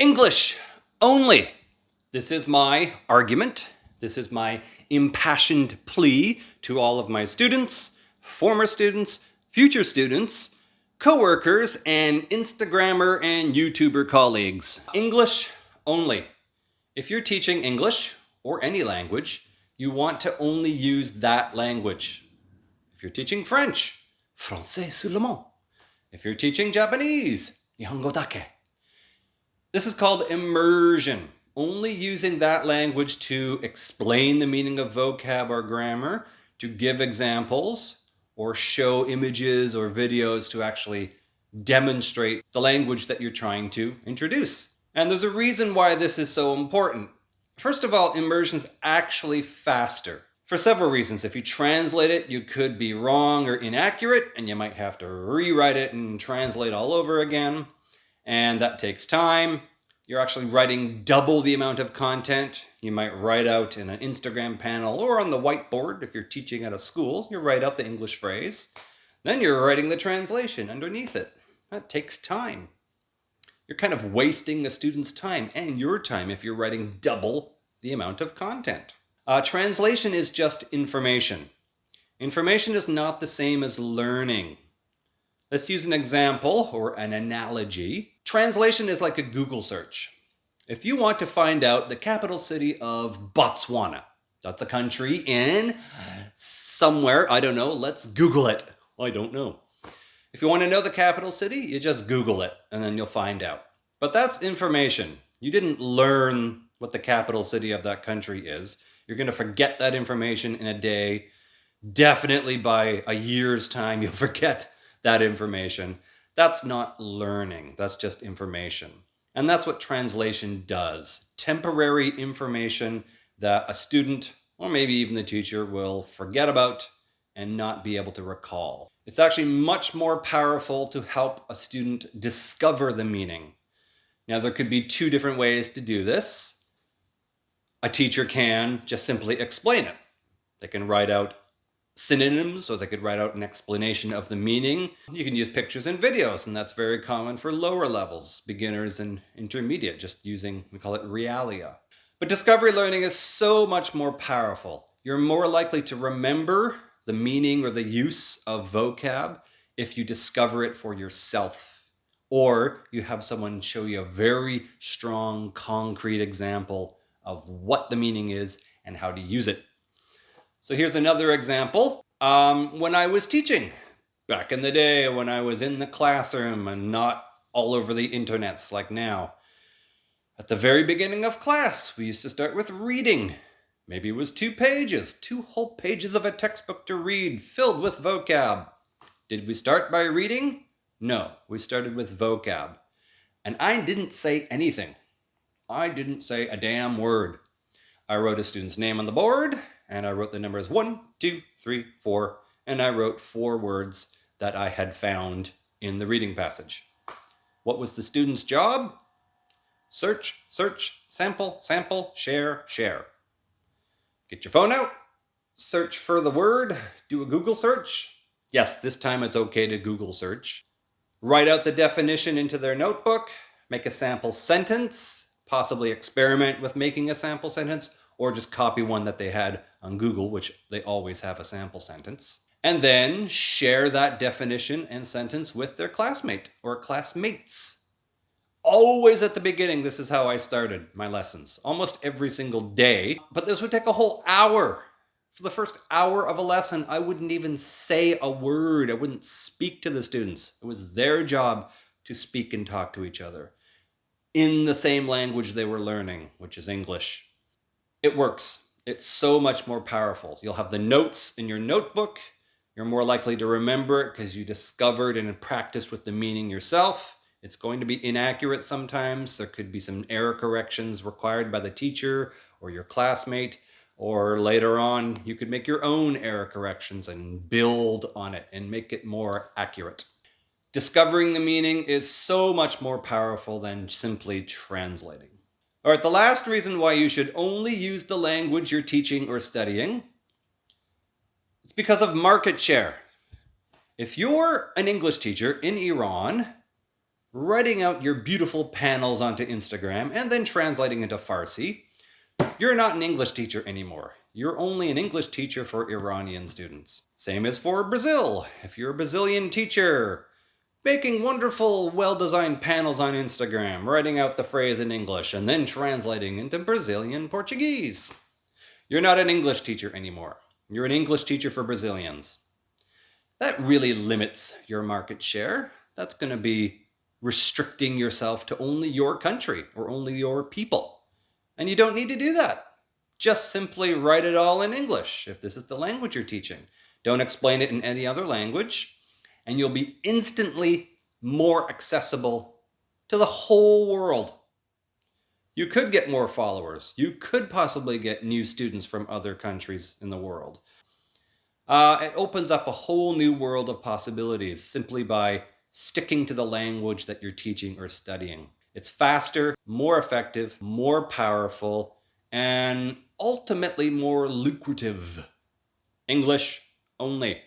English only. This is my argument. This is my impassioned plea to all of my students, former students, future students, coworkers, and Instagrammer and YouTuber colleagues. English only. If you're teaching English or any language, you want to only use that language. If you're teaching French, français seulement. If you're teaching Japanese, nihongo dake. This is called immersion. Only using that language to explain the meaning of vocab or grammar, to give examples, or show images or videos to actually demonstrate the language that you're trying to introduce. And there's a reason why this is so important. First of all, immersion is actually faster. For several reasons. If you translate it, you could be wrong or inaccurate, and you might have to rewrite it and translate all over again. And that takes time. You're actually writing double the amount of content. You might write out in an Instagram panel or on the whiteboard. If you're teaching at a school, you write out the English phrase. Then you're writing the translation underneath it. That takes time. You're kind of wasting a student's time and your time if you're writing double the amount of content. Translation is just information. Information is not the same as learning. Let's use an example or an analogy. Translation is like a Google search. If you want to find out the capital city of Botswana, that's a country in somewhere, I don't know, let's Google it. I don't know. If you want to know the capital city, you just Google it and then you'll find out. But that's information. You didn't learn what the capital city of that country is. You're going to forget that information in a day. Definitely by a year's time, you'll forget that information. That's not learning. That's just information. And that's what translation does. Temporary information that a student, or maybe even the teacher, will forget about and not be able to recall. It's actually much more powerful to help a student discover the meaning. Now, there could be two different ways to do this. A teacher can just simply explain it. They can write out synonyms, or they could write out an explanation of the meaning. You can use pictures and videos, and that's very common for lower levels, beginners and intermediate, just using, we call it realia. But discovery learning is so much more powerful. You're more likely to remember the meaning or the use of vocab if you discover it for yourself, or you have someone show you a very strong, concrete example of what the meaning is and how to use it. So here's another example. When I was teaching, back in the day when I was in the classroom and not all over the internets like now, at the very beginning of class, we used to start with reading. Maybe it was 2 pages, 2 whole pages of a textbook to read filled with vocab. Did we start by reading? No, we started with vocab. And I didn't say anything. I didn't say a damn word. I wrote a student's name on the board, and I wrote the numbers 1, 2, 3, 4, and I wrote 4 words that I had found in the reading passage. What was the student's job? Search, search, sample, sample, share, share. Get your phone out, search for the word, do a Google search. Yes, this time it's okay to Google search. Write out the definition into their notebook, make a sample sentence, possibly experiment with making a sample sentence, or just copy one that they had on Google, which they always have a sample sentence. And then share that definition and sentence with their classmate or classmates. Always at the beginning, this is how I started my lessons, almost every single day. But this would take a whole hour. For the first hour of a lesson, I wouldn't even say a word. I wouldn't speak to the students. It was their job to speak and talk to each other in the same language they were learning, which is English. It works. It's so much more powerful. You'll have the notes in your notebook. You're more likely to remember it because you discovered and practiced with the meaning yourself. It's going to be inaccurate sometimes. There could be some error corrections required by the teacher or your classmate, or later on, you could make your own error corrections and build on it and make it more accurate. Discovering the meaning is so much more powerful than simply translating. All right, the last reason why you should only use the language you're teaching or studying, it's because of market share. If you're an English teacher in Iran, writing out your beautiful panels onto Instagram and then translating into Farsi, you're not an English teacher anymore. You're only an English teacher for Iranian students. Same as for Brazil. If you're a Brazilian teacher, making wonderful, well-designed panels on Instagram, writing out the phrase in English and then translating into Brazilian Portuguese. You're not an English teacher anymore. You're an English teacher for Brazilians. That really limits your market share. That's going to be restricting yourself to only your country or only your people. And you don't need to do that. Just simply write it all in English if this is the language you're teaching. Don't explain it in any other language, and you'll be instantly more accessible to the whole world. You could get more followers. You could possibly get new students from other countries in the world. It opens up a whole new world of possibilities simply by sticking to the language that you're teaching or studying. It's faster, more effective, more powerful, and ultimately more lucrative. English only.